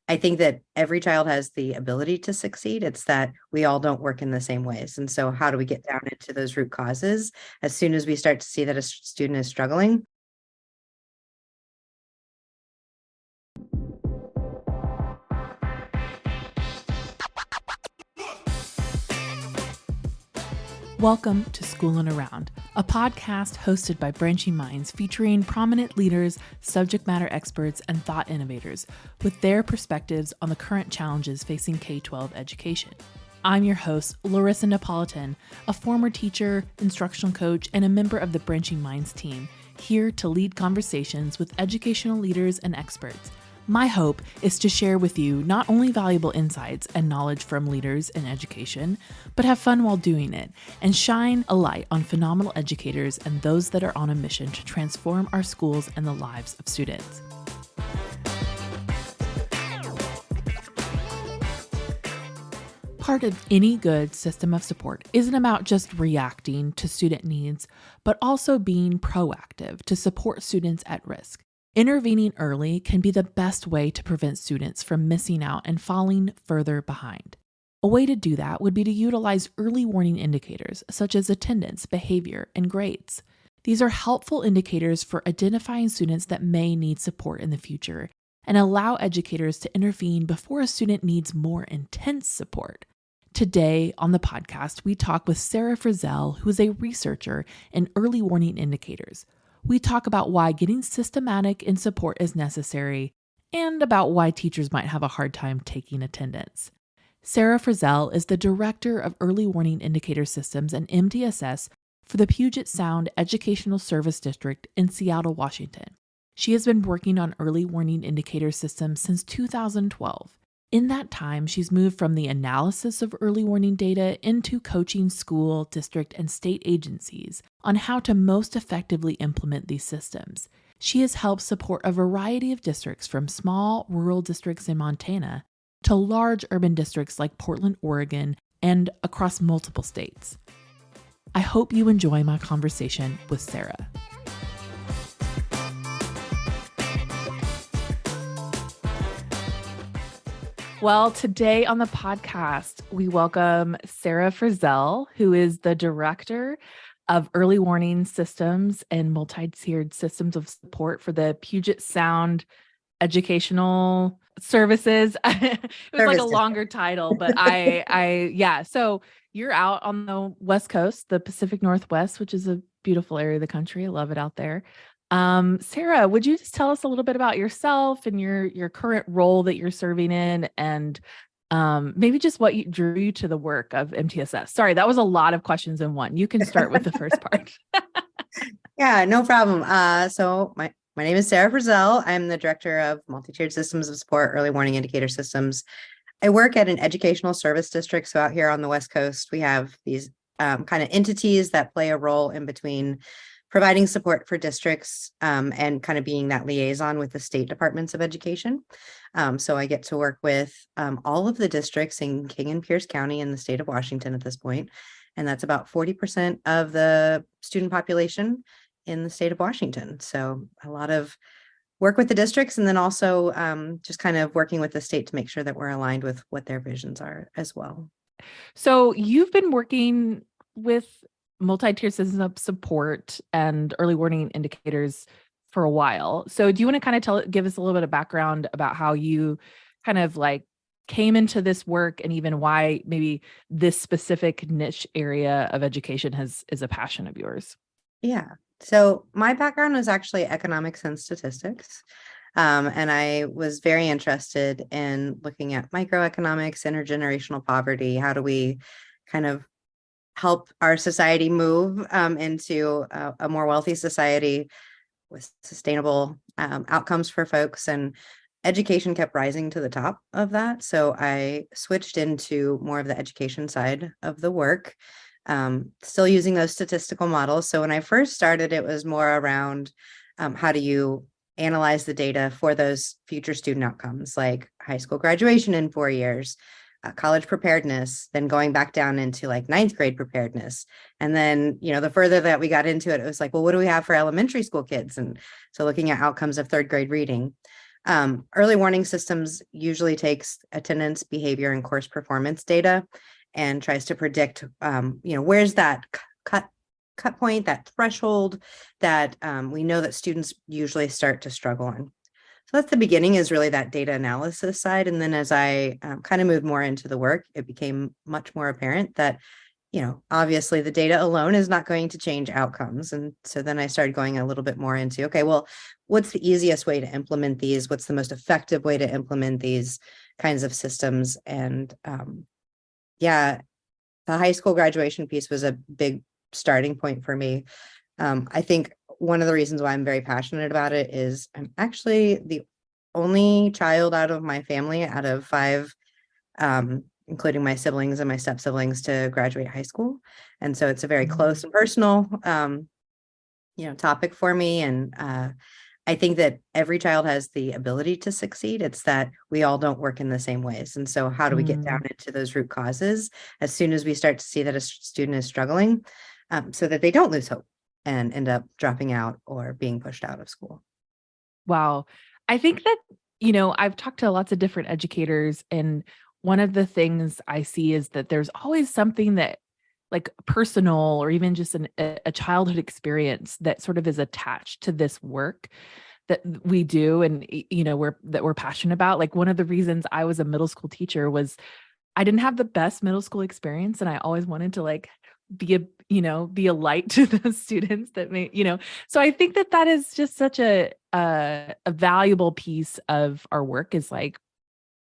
I think that every child has the ability to succeed. It's that we all don't work in the same ways. And so how do we get down into those root causes as soon as we start to see that a student is struggling? Welcome to Schoolin' Around, a podcast hosted by Branching Minds featuring prominent leaders, subject matter experts, and thought innovators with their perspectives on the current challenges facing K-12 education. I'm your host, Larissa Napolitan, a former teacher, instructional coach, and a member of the Branching Minds team, here to lead conversations with educational leaders and experts. My hope is to share with you not only valuable insights and knowledge from leaders in education, but have fun while doing it and shine a light on phenomenal educators and those that are on a mission to transform our schools and the lives of students. Part of any good system of support isn't about just reacting to student needs, but also being proactive to support students at risk. Intervening early can be the best way to prevent students from missing out and falling further behind. A way to do that would be to utilize early warning indicators such as attendance, behavior, and grades. These are helpful indicators for identifying students that may need support in the future and allow educators to intervene before a student needs more intense support. Today on the podcast, we talk with Sarah Frazelle, who is a researcher in early warning indicators. We talk about why getting systematic in support is necessary and about why teachers might have a hard time taking attendance. Sarah Frazelle is the Director of Early Warning Indicator Systems and MTSS for the Puget Sound Educational Service District in Seattle, Washington. She has been working on early warning indicator systems since 2012. In that time, she's moved from the analysis of early warning data into coaching school, district, and state agencies on how to most effectively implement these systems. She has helped support a variety of districts from small rural districts in Montana to large urban districts like Portland, Oregon, and across multiple states. I hope you enjoy my conversation with Sarah. Well, today on the podcast, we welcome Sarah Frazelle, who is the Director of Early Warning Systems and Multi-Tiered Systems of Support for the Puget Sound Educational Services. It was like a longer title, but yeah. So you're out on the West Coast, the Pacific Northwest, which is a beautiful area of the country. I love it out there. Sarah, would you just tell us a little bit about yourself and your current role that you're serving in, and maybe just what drew you to the work of MTSS? Sorry, that was a lot of questions in one. You can start with the first part. Yeah, no problem. So my name is Sarah Frazelle. I'm the Director of Multi-Tiered Systems of Support, Early Warning Indicator Systems. I work at an educational service district. So out here on the West Coast, we have these kind of entities that play a role in between providing support for districts and kind of being that liaison with the state departments of education. So I get to work with all of the districts in King and Pierce County in the state of Washington at this point. And that's about 40% of the student population in the state of Washington. So a lot of work with the districts, and then also just kind of working with the state to make sure that we're aligned with what their visions are as well. So you've been working with multi-tiered systems of support and early warning indicators for a while. So do you want to kind of give us a little bit of background about how you kind of like came into this work and even why maybe this specific niche area of education is a passion of yours? Yeah. So my background was actually economics and statistics. And I was very interested in looking at microeconomics, intergenerational poverty. How do we kind of help our society move into a more wealthy society with sustainable outcomes for folks? And education kept rising to the top of that. So I switched into more of the education side of the work, still using those statistical models. So when I first started, it was more around how do you analyze the data for those future student outcomes, like high school graduation in 4 years, college preparedness, then going back down into like ninth grade preparedness. And then, the further that we got into it, it was like, well, what do we have for elementary school kids? And so looking at outcomes of third grade reading. Early warning systems usually takes attendance, behavior, and course performance data and tries to predict, where's that cut point, that threshold that we know that students usually start to struggle in. So that's the beginning, is really that data analysis side. And then as I kind of moved more into the work, it became much more apparent that, obviously the data alone is not going to change outcomes. And so then I started going a little bit more into, okay, well, what's the easiest way to implement these? What's the most effective way to implement these kinds of systems? And the high school graduation piece was a big starting point for me. I think one of the reasons why I'm very passionate about it is I'm actually the only child out of my family, out of 5, including my siblings and my step siblings, to graduate high school. And so it's a very close and personal, topic for me. And I think that every child has the ability to succeed. It's that we all don't work in the same ways. And so how do we get down into those root causes as soon as we start to see that a student is struggling, so that they don't lose hope and end up dropping out or being pushed out of school? Wow. I think that, I've talked to lots of different educators, and one of the things I see is that there's always something that, like, personal or even just a childhood experience that sort of is attached to this work that we do, and we're passionate about. Like, one of the reasons I was a middle school teacher was I didn't have the best middle school experience, and I always wanted to, like, be a light to the students that so I think that is just such a valuable piece of our work, is like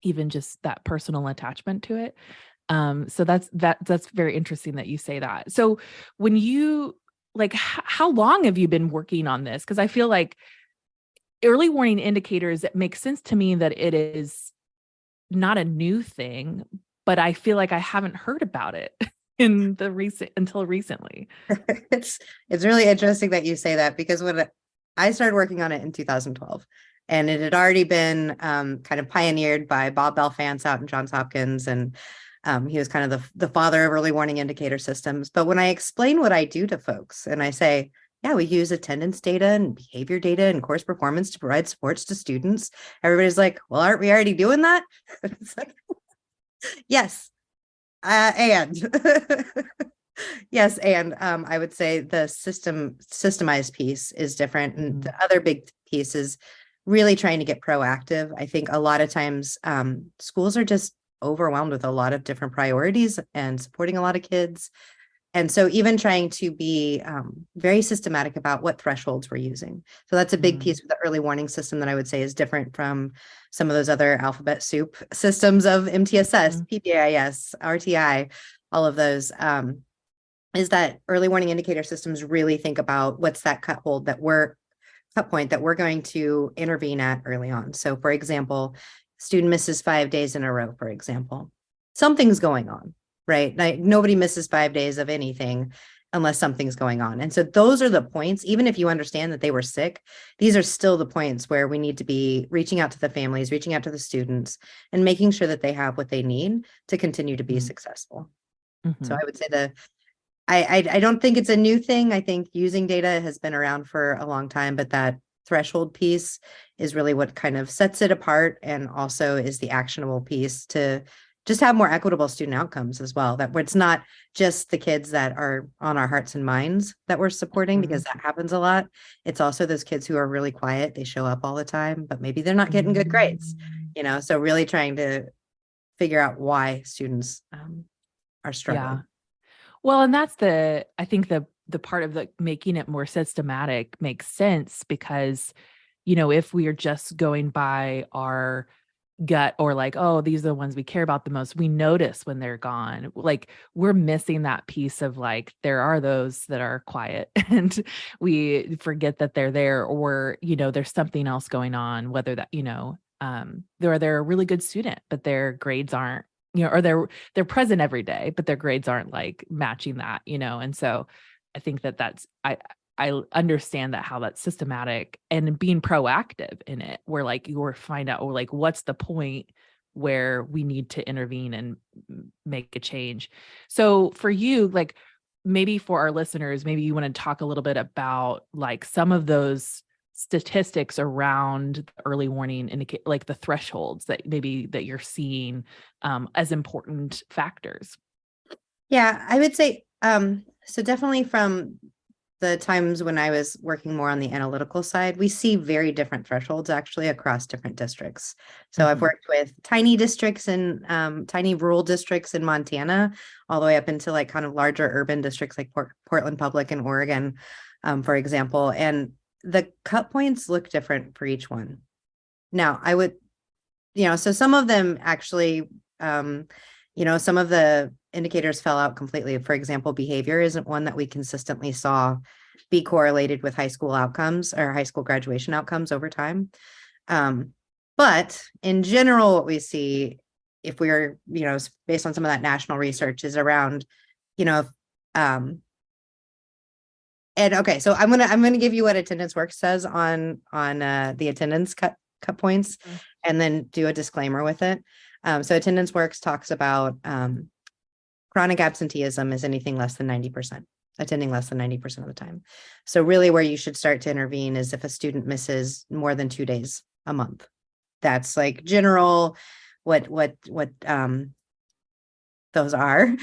even just that personal attachment to it. So that's very interesting that you say that. So when you, like, how long have you been working on this? Because I feel like early warning indicators, it makes sense to me that it is not a new thing, but I feel like I haven't heard about it until recently. It's really interesting that you say that, because when I started working on it in 2012, and it had already been kind of pioneered by Bob Belfance out in Johns Hopkins, and he was kind of the father of early warning indicator systems. But when I explain what I do to folks and I say, yeah, we use attendance data and behavior data and course performance to provide supports to students, everybody's like, well, aren't we already doing that? It's like, yes, and yes, and I would say the systemized piece is different, and the other big piece is really trying to get proactive. I think a lot of times schools are just overwhelmed with a lot of different priorities and supporting a lot of kids. And so even trying to be very systematic about what thresholds we're using. So that's a big piece of the early warning system that I would say is different from some of those other alphabet soup systems of MTSS, PBIS, RTI, all of those, is that early warning indicator systems really think about what's that cut point that we're going to intervene at early on. So for example, student misses 5 days in a row, for example, something's going on, right? Like, nobody misses 5 days of anything unless something's going on. And so those are the points, even if you understand that they were sick, these are still the points where we need to be reaching out to the families, reaching out to the students, and making sure that they have what they need to continue to be successful. So I would say I don't think it's a new thing. I think using data has been around for a long time, but that threshold piece is really what kind of sets it apart, and also is the actionable piece to just have more equitable student outcomes as well. That it's not just the kids that are on our hearts and minds that we're supporting, because that happens a lot. It's also those kids who are really quiet. They show up all the time, but maybe they're not getting good grades, so really trying to figure out why students are struggling. Yeah. Well, and that's I think the part of making it more systematic makes sense, because, if we are just going by our gut, or like, oh, these are the ones we care about the most, we notice when they're gone. Like, we're missing that piece of, like, there are those that are quiet and we forget that they're there, or, there's something else going on, whether that, they're a really good student, but their grades aren't, or they're present every day, but their grades aren't, like, matching that, and so I think that's I understand that, how that's systematic and being proactive in it, where, like, you're find out, or, like, what's the point where we need to intervene and make a change. So for you, like, maybe for our listeners, maybe you want to talk a little bit about, like, some of those statistics around early warning indicate, like the thresholds that maybe that you're seeing as important factors? Yeah, I would say, so definitely from the times when I was working more on the analytical side, we see very different thresholds actually across different districts. So I've Mhm. worked with tiny districts and tiny rural districts in Montana, all the way up into like kind of larger urban districts like Portland Public in Oregon, for example. And the cut points look different for each one. Now, I would, so some of them actually, some of the indicators fell out completely. For example, behavior isn't one that we consistently saw be correlated with high school outcomes or high school graduation outcomes over time. But in general, what we see, if we're, based on some of that national research, is around, um, and okay, so I'm gonna give you what Attendance Works says on the attendance cut points, Mhm. and then do a disclaimer with it. So Attendance Works talks about chronic absenteeism is anything less than 90%, attending less than 90% of the time. So really where you should start to intervene is if a student misses more than 2 days a month. That's like general what those are.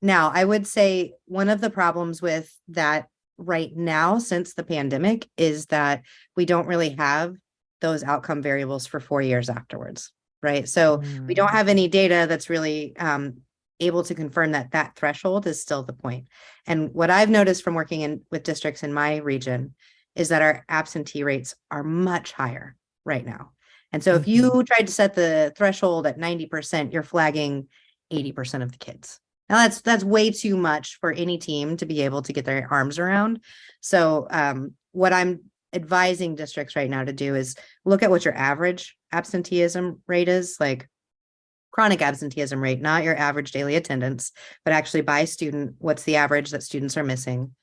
Now, I would say one of the problems with that right now since the pandemic is that we don't really have those outcome variables for 4 years afterwards, right? So we don't Mm. have any data that's really able to confirm that that threshold is still the point. And what I've noticed from working with districts in my region is that our absentee rates are much higher right now. And so if Mhm. you tried to set the threshold at 90%, you're flagging 80% of the kids. Now that's way too much for any team to be able to get their arms around. So what I'm advising districts right now to do is look at what your average absenteeism rate is, like chronic absenteeism rate, not your average daily attendance, but actually by student, what's the average that students are missing?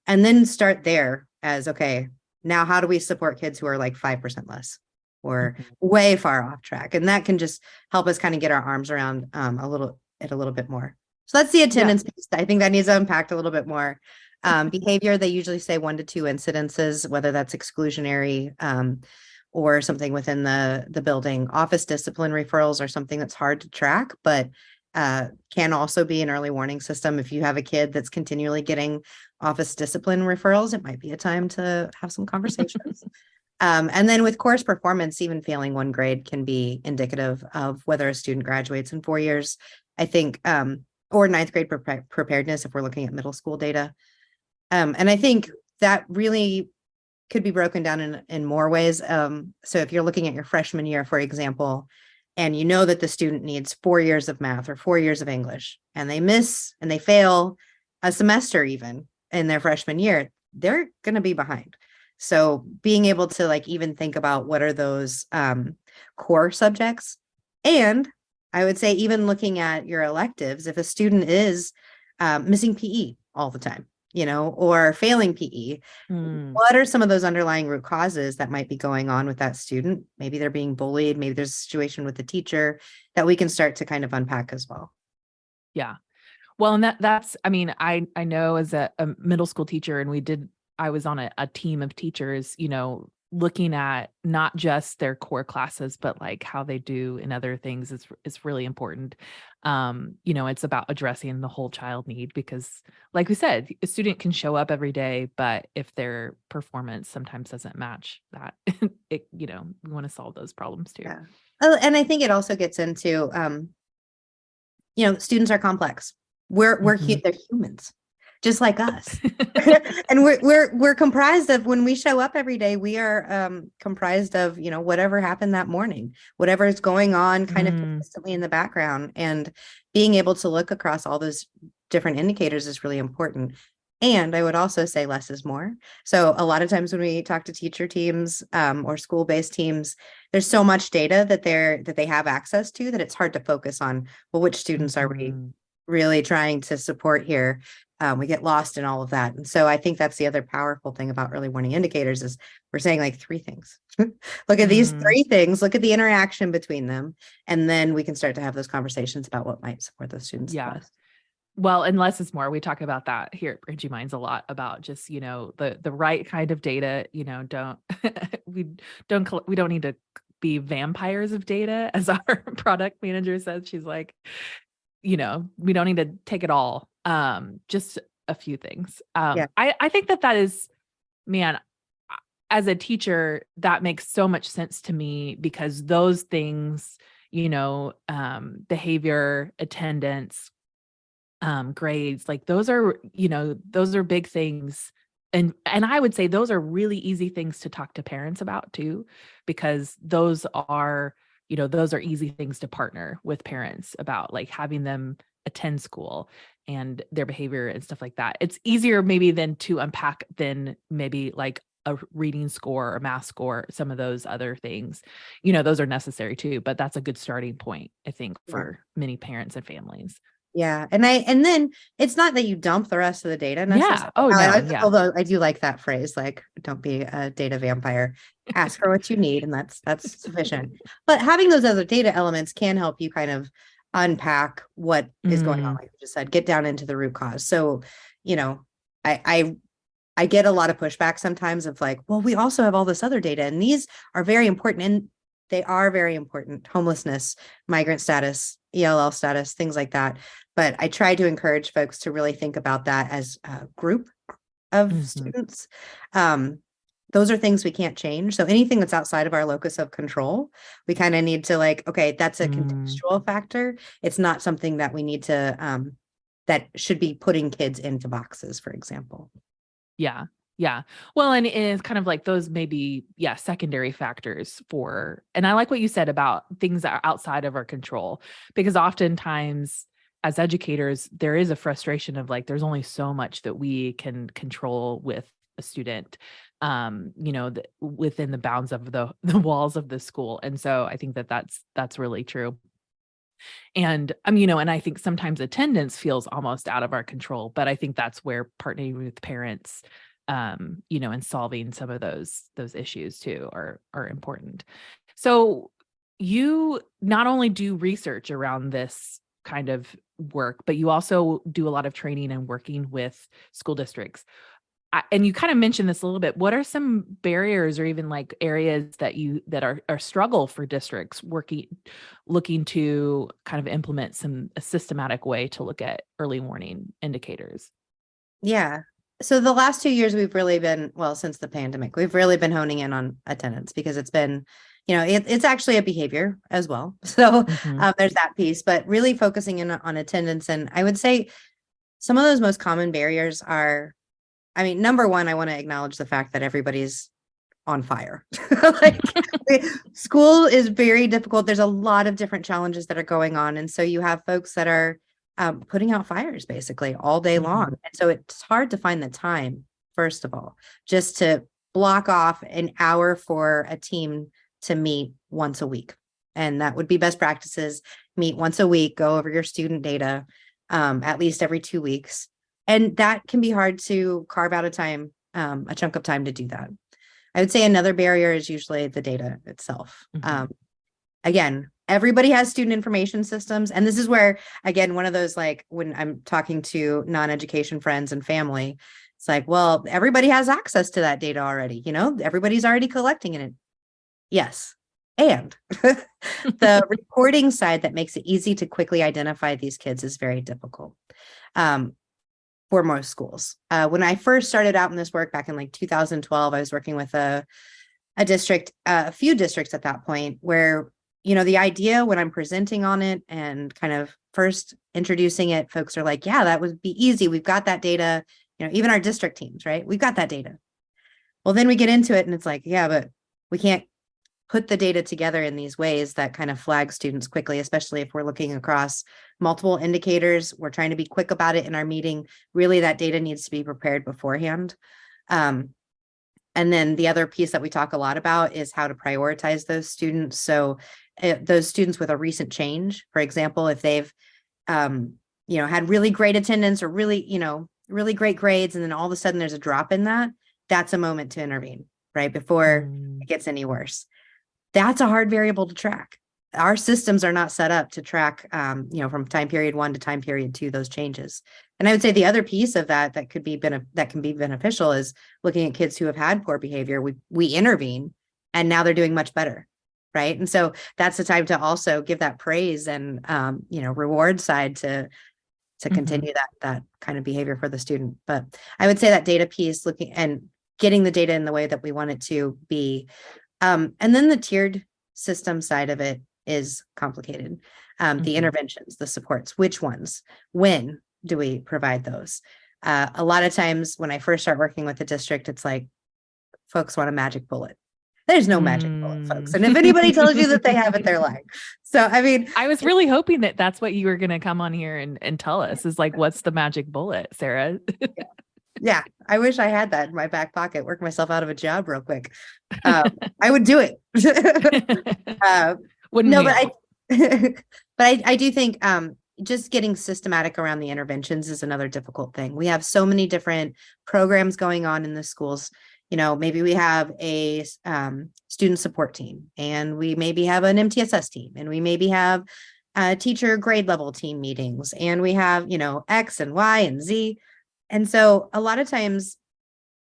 And then start there as, okay, now how do we support kids who are like 5% less or Mhm. way far off track? And that can just help us kind of get our arms around a little bit more. So that's the Yeah. attendance piece. I think that needs to unpack a little bit more. Behavior, they usually say 1 to 2 incidences, whether that's exclusionary or something within the building. Office discipline referrals are something that's hard to track, but can also be an early warning system. If you have a kid that's continually getting office discipline referrals, it might be a time to have some conversations. And then with course performance, even failing one grade can be indicative of whether a student graduates in 4 years. I think, or ninth grade preparedness if we're looking at middle school data. And I think that really could be broken down in more ways. So if you're looking at your freshman year, for example, and you know that the student needs 4 years of math or 4 years of English, and they miss and they fail a semester even in their freshman year, they're going to be behind. So being able to like even think about what are those core subjects, and I would say even looking at your electives, if a student is missing PE all the time, or failing PE, Mm. what are some of those underlying root causes that might be going on with that student? Maybe they're being bullied. Maybe there's a situation with the teacher that we can start to kind of unpack as well. Yeah. Well, and that's, I mean, I know as a middle school teacher, and I was on a team of teachers, looking at not just their core classes, but like how they do in other things is really important. It's about addressing the whole child need because, like we said, a student can show up every day, but if their performance sometimes doesn't match that, we want to solve those problems too. Yeah. Oh, and I think it also gets into, students are complex. Mhm. They're humans, just like us. And we're comprised of, when we show up every day, we are comprised of, whatever happened that morning, whatever is going on kind of Mm. consistently in the background. And being able to look across all those different indicators is really important. And I would also say less is more. So a lot of times when we talk to teacher teams or school-based teams, there's so much data that they have access to that it's hard to focus on, well, which students are we Mhm. really trying to support here? We get lost in all of that. And so I think that's the other powerful thing about early warning indicators is we're saying like 3 things. Look at these Mm. 3 things, look at the interaction between them, and then we can start to have those conversations about what might support those students the Yeah. best. Well, and less is more. We talk about that here at Bridgie Minds a lot about just, the right kind of data, don't we we don't need to be vampires of data, as our product manager says. She's like, we don't need to take it all. Just a few things. Yeah. I think that is, man, as a teacher, that makes so much sense to me, because those things, behavior, attendance, grades, like those are big things. And I would say those are really easy things to talk to parents about too, because those are easy things to partner with parents about, like having them attend school and their behavior and stuff like that. It's easier maybe than to unpack than maybe like a reading score or math score, some of those other things. Those are necessary too, but that's a good starting point, I think, Yeah. for many parents and families. Yeah. And then it's not that you dump the rest of the data Yeah. necessarily. Oh, no. Yeah. Although I do like that phrase, like, don't be a data vampire. Ask for what you need, and that's sufficient. But having those other data elements can help you kind of unpack what is going on, Mm, like you just said, get down into the root cause. So, you know, I get a lot of pushback sometimes of like, well, we also have all this other data, and these are very important. And they are very important: homelessness, migrant status, ELL status, things like that. But I try to encourage folks to really think about that as a group of mhm, students. Um, those are things we can't change. So anything that's outside of our locus of control, we kind of need to like, okay, that's a mm, contextual factor. It's not something that we need to, that should be putting kids into boxes, for example. yeah, yeah. Well, and it's kind of like those maybe, yeah, secondary factors and I like what you said about things that are outside of our control, because oftentimes as educators, there is a frustration of like, there's only so much that we can control with a student, within the bounds of the walls of the school. And so I think that that's really true. And and I think sometimes attendance feels almost out of our control, but I think that's where partnering with parents, and solving some of those issues too are important. So you not only do research around this kind of work, but you also do a lot of training and working with school districts. And you kind of mentioned this a little bit. What are some barriers or even like areas that are struggle for districts looking to kind of implement a systematic way to look at early warning indicators? Yeah. So the last 2 years we've really been, well, since the pandemic, we've really been honing in on attendance because it's been, it's actually a behavior as well. So Mhm. there's that piece, but really focusing in on attendance. And I would say some of those most common barriers are, I mean, number one, I want to acknowledge the fact that everybody's on fire. Like school is very difficult. There's a lot of different challenges that are going on. And so you have folks that are putting out fires basically all day long. Mhm. And so it's hard to find the time, first of all, just to block off an hour for a team to meet once a week. And that would be best practices. Meet once a week, go over your student data, at least every 2 weeks. And that can be hard to carve out a chunk of time to do that. I would say another barrier is usually the data itself. Mhm. Again, everybody has student information systems. And this is where, again, one of those, like when I'm talking to non-education friends and family, it's like, well, everybody has access to that data already. Everybody's already collecting it. Yes. And the reporting side that makes it easy to quickly identify these kids is very difficult. For most schools. When I first started out in this work back in like 2012, I was working with a district, a few districts at that point where, the idea when I'm presenting on it and kind of first introducing it, folks are like, yeah, that would be easy. We've got that data, even our district teams, right? We've got that data. Well, then we get into it and it's like, yeah, but we can't put the data together in these ways that kind of flag students quickly, especially if we're looking across multiple indicators. We're trying to be quick about it in our meeting. Really, that data needs to be prepared beforehand. Um, and then the other piece that we talk a lot about is how to prioritize those students. So those students with a recent change, for example, if they've, had really great attendance or really great grades, and then all of a sudden there's a drop in that, that's a moment to intervene, right? Before Mm, it gets any worse. That's a hard variable to track. our systems are not set up to track, from time period 1 to time period 2, those changes. And I would say the other piece of that that can be beneficial is looking at kids who have had poor behavior. We intervene, and now they're doing much better, right? And so that's the time to also give that praise and reward side to continue that kind of behavior for the student. But I would say that data piece, looking and getting the data in the way that we want it to be, and then the tiered system side of it is complicated. The interventions, the supports, which ones, when do we provide those? A lot of times when I first start working with the district, it's like, folks want a magic bullet. There's no magic bullet, folks. And if anybody tells you that they have it, they're lying. So, I mean, I was really hoping that that's what you were going to come on here and tell us, is like, what's the magic bullet, Sarah? Yeah, I wish I had that in my back pocket, work myself out of a job real quick. I would do it. Wouldn't no, we but I do think just getting systematic around the interventions is another difficult thing. We have so many different programs going on in the schools. Maybe we have a student support team, and we maybe have an MTSS team, and we maybe have teacher grade level team meetings, and we have, X and Y and Z. And so a lot of times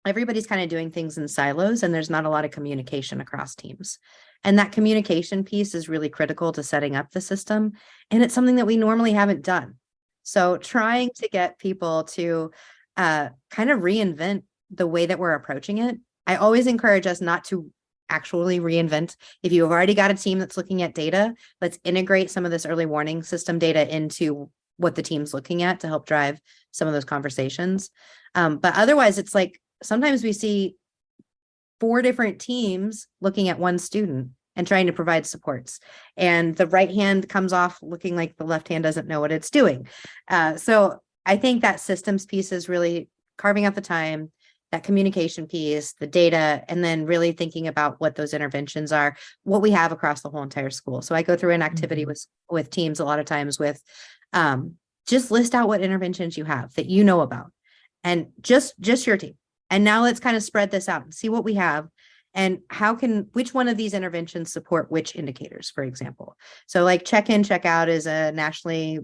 everybody's kind of doing things in silos, and there's not a lot of communication across teams. And that communication piece is really critical to setting up the system. And it's something that we normally haven't done. So trying to get people to kind of reinvent the way that we're approaching it. I always encourage us not to actually reinvent. If you've already got a team that's looking at data, let's integrate some of this early warning system data into what the team's looking at to help drive some of those conversations. But otherwise, it's like sometimes we see 4 different teams looking at one student and trying to provide supports, and the right hand comes off looking like the left hand doesn't know what it's doing. So I think that systems piece is really carving out the time, that communication piece, the data, and then really thinking about what those interventions are, what we have across the whole entire school. So I go through an activity with teams a lot of times with just list out what interventions you have that you know about, and just your team. And now let's kind of spread this out and see what we have, and which one of these interventions support which indicators, for example. So like check in, check out is a nationally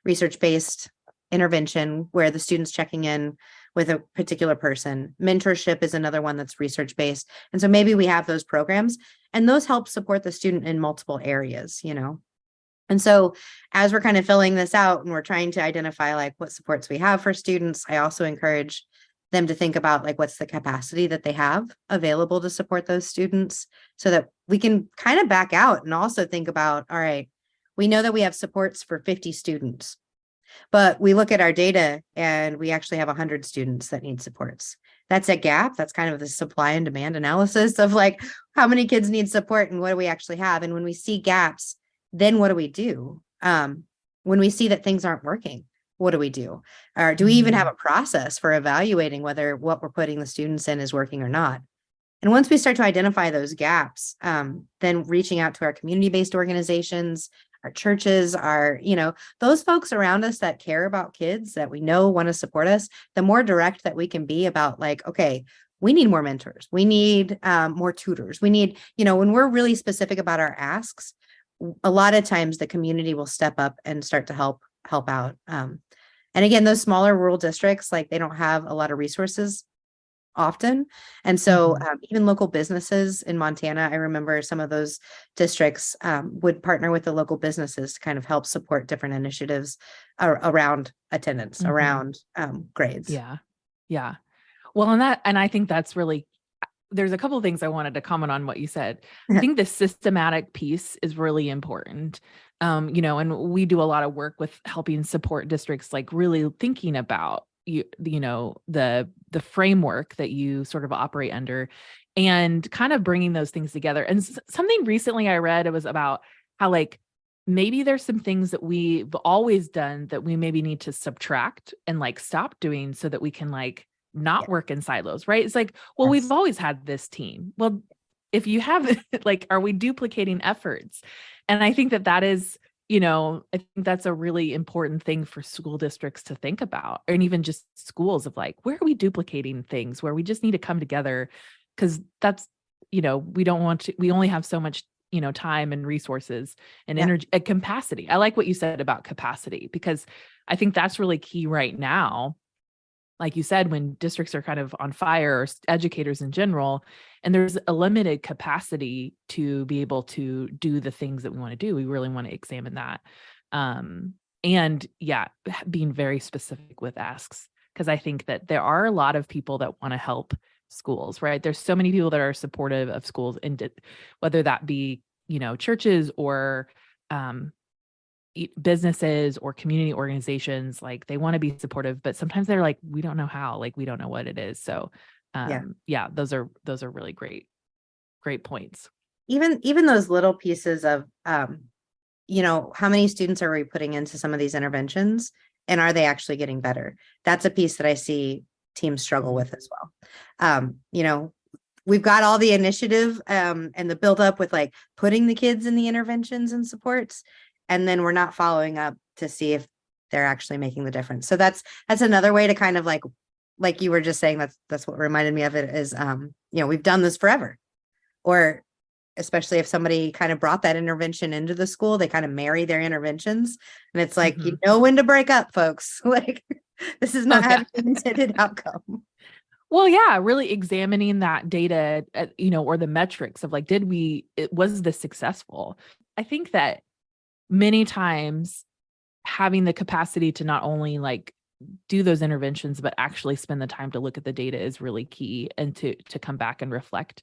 research-based intervention where the student's checking in with a particular person. Mentorship is another one that's research-based. And so maybe we have those programs, and those help support the student in multiple areas, And so as we're kind of filling this out and we're trying to identify like what supports we have for students, I also encourage them to think about like what's the capacity that they have available to support those students, so that we can kind of back out and also think about, all right, we know that we have supports for 50 students, but we look at our data and we actually have 100 students that need supports. That's a gap. That's kind of the supply and demand analysis of like how many kids need support and what do we actually have. And when we see gaps, then what do we do? When we see that things aren't working, what do we do? Or do we even have a process for evaluating whether what we're putting the students in is working or not? And once we start to identify those gaps, then reaching out to our community-based organizations, our churches, those folks around us that care about kids that we know want to support us, the more direct that we can be about like, okay, we need more mentors. We need more tutors. We need, when we're really specific about our asks, a lot of times the community will step up and start to help out. And again, those smaller rural districts, like they don't have a lot of resources often. And so even local businesses in Montana, I remember some of those districts would partner with the local businesses to kind of help support different initiatives around attendance, around grades. Yeah. Yeah. Well, and I think that's really, there's a couple of things I wanted to comment on what you said. I think the systematic piece is really important. And we do a lot of work with helping support districts, like really thinking about the framework that you sort of operate under, and kind of bringing those things together. And something recently I read, it was about how like maybe there's some things that we've always done that we maybe need to subtract and like stop doing so that we can like not work in silos, right? It's like, well, we've always had this team. Well, if you have like, are we duplicating efforts? And I think that is, I think that's a really important thing for school districts to think about, and even just schools of like, where are we duplicating things where we just need to come together? Because that's, we don't want to, we only have so much time and resources and Yeah. energy and capacity. I like what you said about capacity, because I think that's really key right now. Like you said, when districts are kind of on fire, or educators in general, and there's a limited capacity to be able to do the things that we want to do, we really want to examine that. And yeah, being very specific with asks, because I think that there are a lot of people that want to help schools, right? There's so many people that are supportive of schools, and whether that be, churches or um, businesses or community organizations, like they want to be supportive, but sometimes they're like, we don't know how, like we don't know what it is. So Yeah. yeah, those are really great points. Even those little pieces of how many students are we putting into some of these interventions, and are they actually getting better? That's a piece that I see teams struggle with as well. We've got all the initiative and the build up with like putting the kids in the interventions and supports, and then we're not following up to see if they're actually making the difference. So that's another way to kind of like you were just saying, that's what reminded me of it is we've done this forever. Or especially if somebody kind of brought that intervention into the school, they kind of marry their interventions, and it's like, you know when to break up, folks. Like, this is not having an intended outcome. Well, yeah, really examining that data, or the metrics of like, was this successful? I think that many times having the capacity to not only like do those interventions, but actually spend the time to look at the data is really key, and to come back and reflect,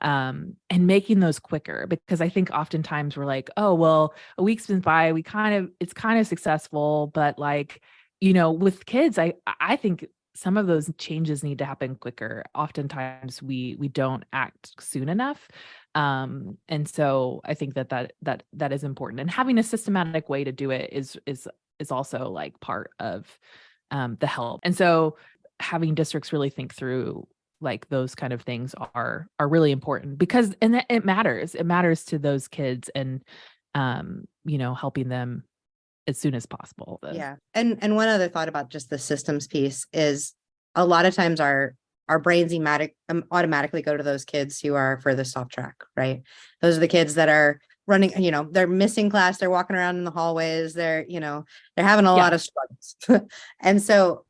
and making those quicker, because I think oftentimes we're like, oh, well, a week's been by, it's kind of successful, but like, with kids, I think some of those changes need to happen quicker. Oftentimes we don't act soon enough. And so I think that is important, and having a systematic way to do it is also like part of the help. And so having districts really think through like those kind of things are really important, because it matters to those kids, and helping them as soon as possible. Yeah. And one other thought about just the systems piece is a lot of times our brains automatically go to those kids who are furthest off track, right? Those are the kids that are running, they're missing class, they're walking around in the hallways, they're having a lot of struggles. And so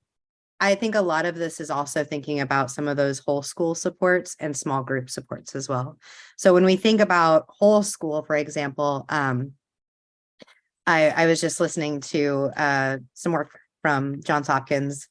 I think a lot of this is also thinking about some of those whole school supports and small group supports as well. So when we think about whole school, for example, I was just listening to some work from Johns Hopkins,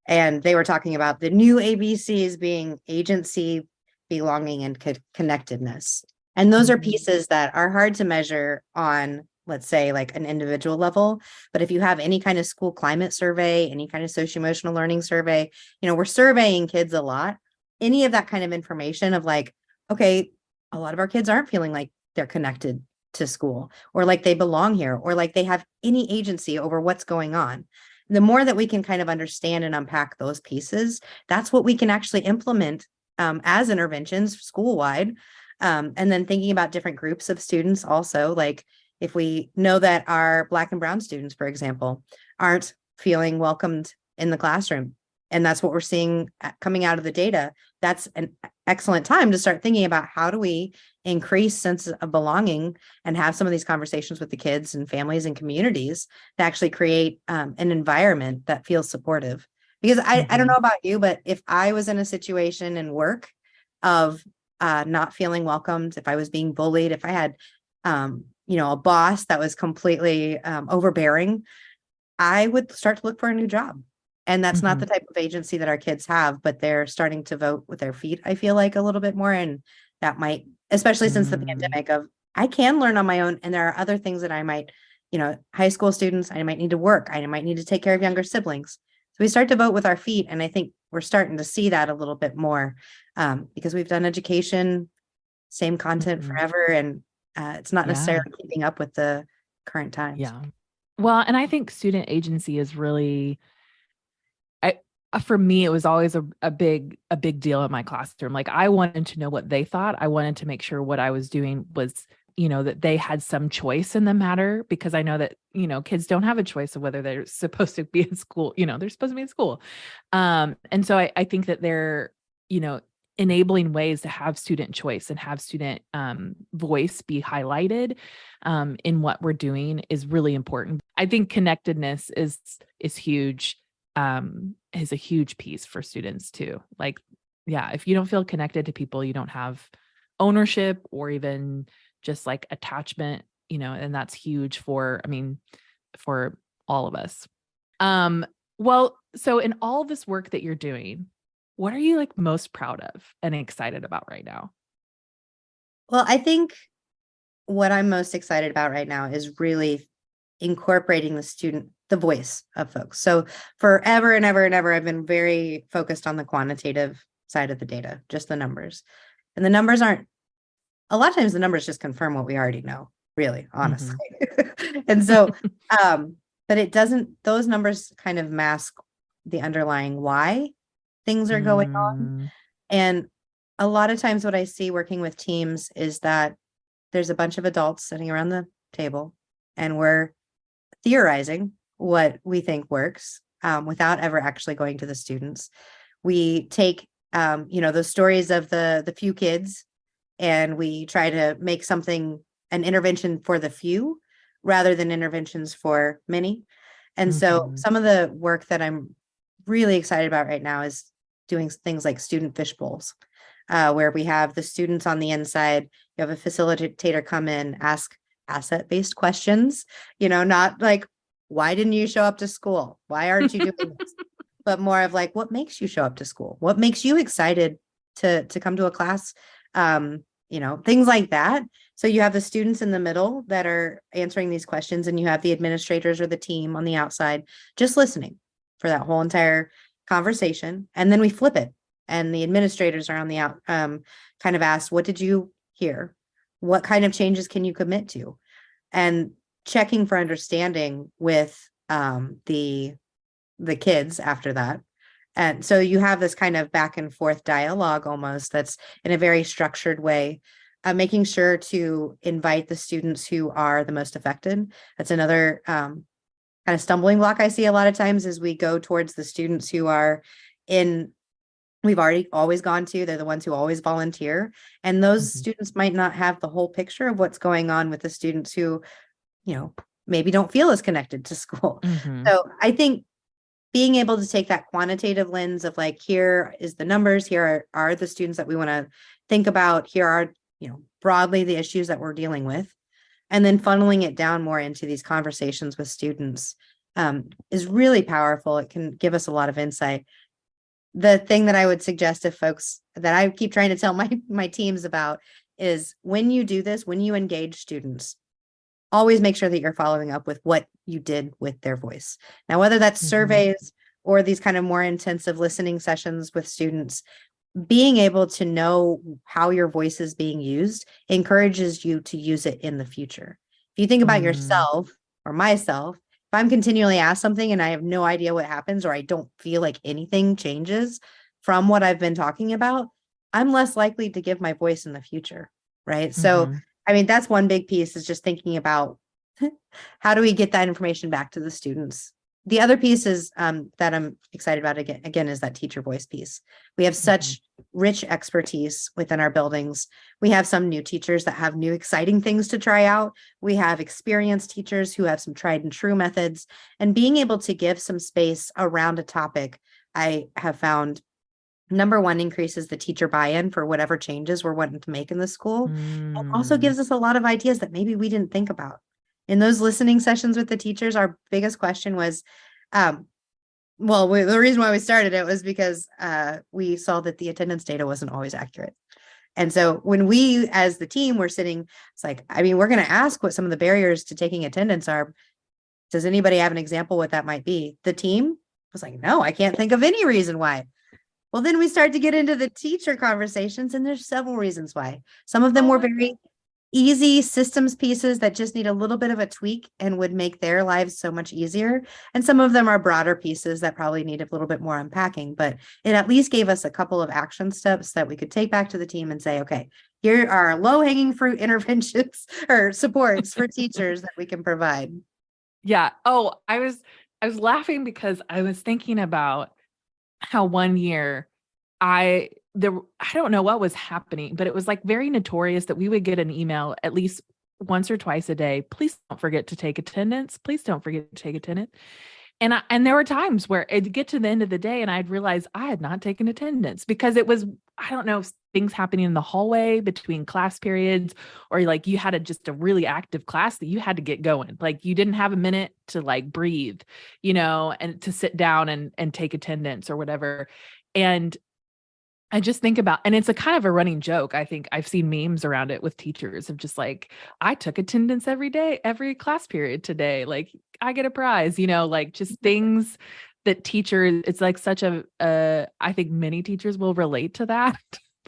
and they were talking about the new ABCs being agency, belonging, and connectedness. And those are pieces that are hard to measure on, let's say, like an individual level. But if you have any kind of school climate survey, any kind of socio-emotional learning survey, we're surveying kids a lot. Any of that kind of information of like, okay, a lot of our kids aren't feeling like they're connected to school, or like they belong here, or like they have any agency over what's going on. The more that we can kind of understand and unpack those pieces, that's what we can actually implement as interventions school-wide. And then thinking about different groups of students also, like if we know that our Black and Brown students, for example, aren't feeling welcomed in the classroom, and that's what we're seeing coming out of the data, that's an excellent time to start thinking about how do we increase sense of belonging and have some of these conversations with the kids and families and communities to actually create an environment that feels supportive. Because I don't know about you, but if I was in a situation in work of not feeling welcomed, if I was being bullied, if I had a boss that was completely overbearing, I would start to look for a new job. And that's not the type of agency that our kids have, but they're starting to vote with their feet, I feel like, a little bit more. And that might, especially since the pandemic, of I can learn on my own. And there are other things that I might, high school students, I might need to work. I might need to take care of younger siblings. So we start to vote with our feet. And I think we're starting to see that a little bit more because we've done education, same content forever. And it's not necessarily keeping up with the current times. Yeah. Well, and I think student agency is really, for me, it was always a big deal in my classroom. Like I wanted to know what they thought. I wanted to make sure what I was doing was, that they had some choice in the matter, because I know that, kids don't have a choice of whether they're supposed to be in school, they're supposed to be in school. And so I think that they're, enabling ways to have student choice and have student voice be highlighted in what we're doing is really important. I think connectedness is huge, is a huge piece for students too. Like, yeah, if you don't feel connected to people, you don't have ownership or even just like attachment, and that's huge for, I mean, for all of us. Well, so in all this work that you're doing, what are you like most proud of and excited about right now? Well, I think what I'm most excited about right now is really incorporating the voice of folks. So forever and ever and ever, I've been very focused on the quantitative side of the data, just the numbers. And the numbers aren't, a lot of times the numbers just confirm what we already know, really, honestly. And so, but it doesn't, those numbers kind of mask the underlying why things are going on. And a lot of times what I see working with teams is that there's a bunch of adults sitting around the table and we're theorizing what we think works without ever actually going to the students. We take, those stories of the few kids and we try to make something, an intervention for the few rather than interventions for many. And so some of the work that I'm really excited about right now is doing things like student fish bowls, where we have the students on the inside, you have a facilitator come in, ask asset-based questions, not like, why didn't you show up to school? Why aren't you doing this? But more of like, what makes you show up to school? What makes you excited to come to a class? Things like that. So you have the students in the middle that are answering these questions, and you have the administrators or the team on the outside just listening for that whole entire conversation. And then we flip it, and the administrators are on the out, kind of asked, what did you hear? What kind of changes can you commit to? And checking for understanding with the kids after that. And so you have this kind of back and forth dialogue almost that's in a very structured way, making sure to invite the students who are the most affected. That's another kind of stumbling block I see a lot of times as we go towards the students who are we've already always gone to, they're the ones who always volunteer. And those students might not have the whole picture of what's going on with the students who, maybe don't feel as connected to school. So I think being able to take that quantitative lens of like, here is the numbers, here are the students that we want to think about, here are, broadly the issues that we're dealing with, and then funneling it down more into these conversations with students is really powerful. It can give us a lot of insight. The thing that I would suggest if folks that I keep trying to tell my teams about is when you do this, when you engage students, always make sure that you're following up with what you did with their voice. Now, whether that's surveys or these kind of more intensive listening sessions with students, being able to know how your voice is being used encourages you to use it in the future. If you think about yourself or myself, if I'm continually asked something and I have no idea what happens, or I don't feel like anything changes from what I've been talking about, I'm less likely to give my voice in the future, right? So, I mean, that's one big piece, is just thinking about how do we get that information back to the students. The other piece is that I'm excited about again is that teacher voice piece. We have such rich expertise within our buildings. We have some new teachers that have new exciting things to try out. We have experienced teachers who have some tried and true methods, and being able to give some space around a topic, I have found, number one, increases the teacher buy-in for whatever changes we're wanting to make in the school. And also gives us a lot of ideas that maybe we didn't think about. In those listening sessions with the teachers, our biggest question was, the reason why we started it was because we saw that the attendance data wasn't always accurate. And so when we, as the team, were sitting, it's like, I mean, we're going to ask what some of the barriers to taking attendance are. Does anybody have an example what that might be? The team was like, no, I can't think of any reason why. Well, then we start to get into the teacher conversations, and there's several reasons why. Some of them were very easy systems pieces that just need a little bit of a tweak and would make their lives so much easier. And some of them are broader pieces that probably need a little bit more unpacking, but it at least gave us a couple of action steps that we could take back to the team and say, okay, here are low-hanging fruit interventions or supports for teachers that we can provide. Yeah. Oh, I was laughing because I was thinking about how one year I I don't know what was happening, but it was like very notorious that we would get an email at least once or twice a day. Please don't forget to take attendance. Please don't forget to take attendance. And there were times where it'd get to the end of the day and I'd realize I had not taken attendance because it was, I don't know, things happening in the hallway between class periods, or like you had just a really active class that you had to get going. Like you didn't have a minute to like breathe, and to sit down and take attendance or whatever. And I just think about, and it's a kind of a running joke. I think I've seen memes around it with teachers of just like, I took attendance every day, every class period today. Like I get a prize, like just things that teachers, it's like such I think many teachers will relate to that.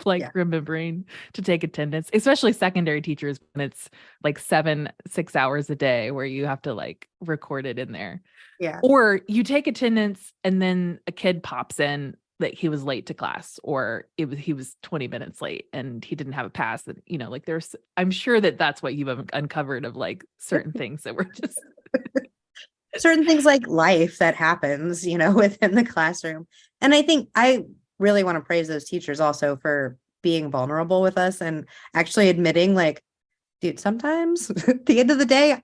Like remembering to take attendance, especially secondary teachers when it's like 6 hours a day where you have to like record it in there. Yeah. Or you take attendance and then a kid pops in that he was late to class, or he was 20 minutes late and he didn't have a pass. And, like I'm sure that's what you've uncovered of like certain things that were just certain things like life that happens, within the classroom. And I think I really want to praise those teachers also for being vulnerable with us and actually admitting like, dude, sometimes at the end of the day,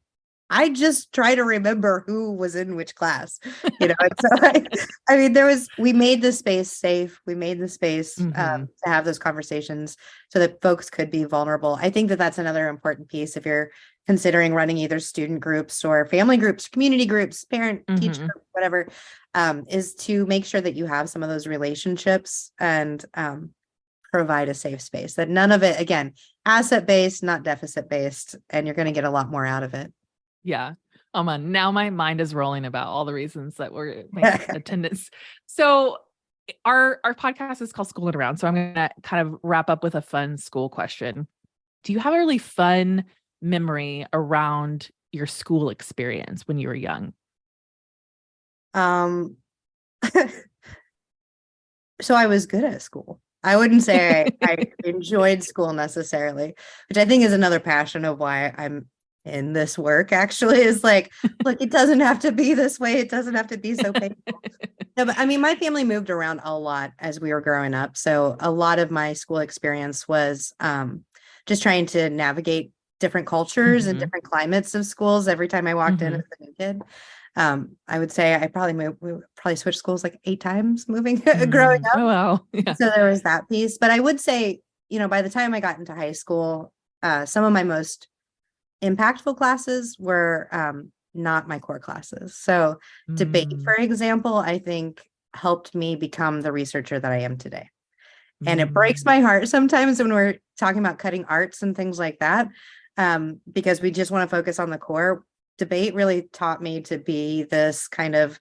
I just try to remember who was in which class, and so we made the space safe. We made the space to have those conversations so that folks could be vulnerable. I think that that's another important piece if you're considering running either student groups or family groups, community groups, parent, teacher, whatever, is to make sure that you have some of those relationships and provide a safe space, that none of it, again, asset-based, not deficit-based, and you're going to get a lot more out of it. Yeah. Oh man, now my mind is rolling about all the reasons that we're making attendance. So our podcast is called School and Around. So I'm going to kind of wrap up with a fun school question. Do you have a really fun memory around your school experience when you were young? So I was good at school. I wouldn't say I enjoyed school necessarily, which I think is another passion of why I'm in this work, actually, is like, look, it doesn't have to be this way. It doesn't have to be so painful. No, but I mean, my family moved around a lot as we were growing up. So a lot of my school experience was just trying to navigate different cultures and different climates of schools every time I walked in as a new kid. I would say we probably switched schools like 8 times moving growing up. Oh, wow. Yeah. So there was that piece. But I would say, by the time I got into high school, some of my most impactful classes were not my core classes. So debate, for example, I think helped me become the researcher that I am today. And it breaks my heart sometimes when we're talking about cutting arts and things like that, because we just want to focus on the core. Debate really taught me to be this kind of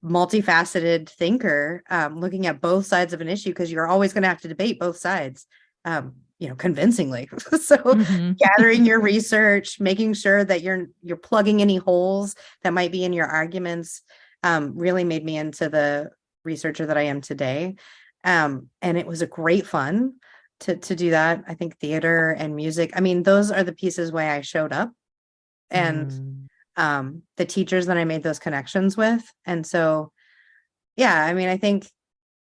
multifaceted thinker, looking at both sides of an issue, because you're always going to have to debate both sides. Convincingly. So gathering your research, making sure that you're plugging any holes that might be in your arguments, really made me into the researcher that I am today. And it was a great fun to do that. I think theater and music, I mean, those are the pieces why I showed up, and the teachers that I made those connections with. And so, yeah, I mean, I think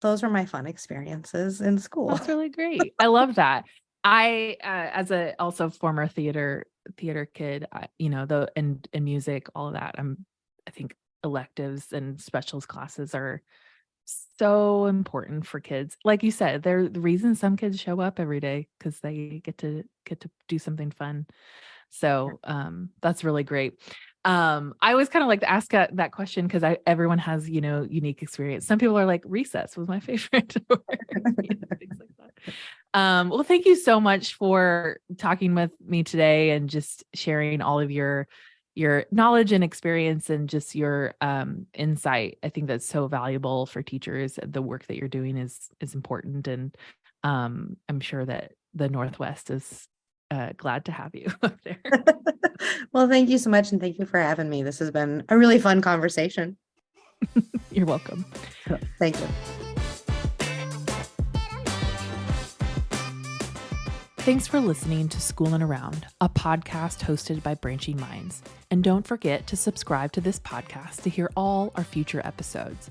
those were my fun experiences in school. That's really great. I love that. I, as a also former theater kid, and music, all of that. I think electives and specials classes are so important for kids. Like you said, they're the reason some kids show up every day, because they get to do something fun. So, that's really great. I always kind of like to ask that question because everyone has, unique experience. Some people are like, recess was my favorite. Or, things like that. Well, thank you so much for talking with me today and just sharing all of your knowledge and experience and just your insight. I think that's so valuable for teachers. The work that you're doing is important. And I'm sure that the Northwest is glad to have you up there. Well, thank you so much. And thank you for having me. This has been a really fun conversation. You're welcome. Thank you. Thanks for listening to School and Around, a podcast hosted by Branching Minds. And don't forget to subscribe to this podcast to hear all our future episodes.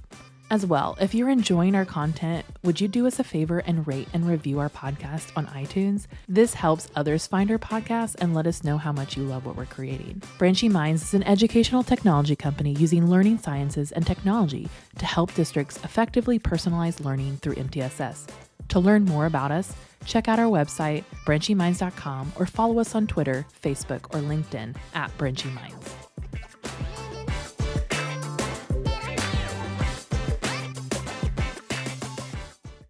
As well, if you're enjoying our content, would you do us a favor and rate and review our podcast on iTunes? This helps others find our podcast and let us know how much you love what we're creating. Branching Minds is an educational technology company using learning sciences and technology to help districts effectively personalize learning through MTSS. To learn more about us, check out our website, branchingminds.com, or follow us on Twitter, Facebook, or LinkedIn at Branching Minds.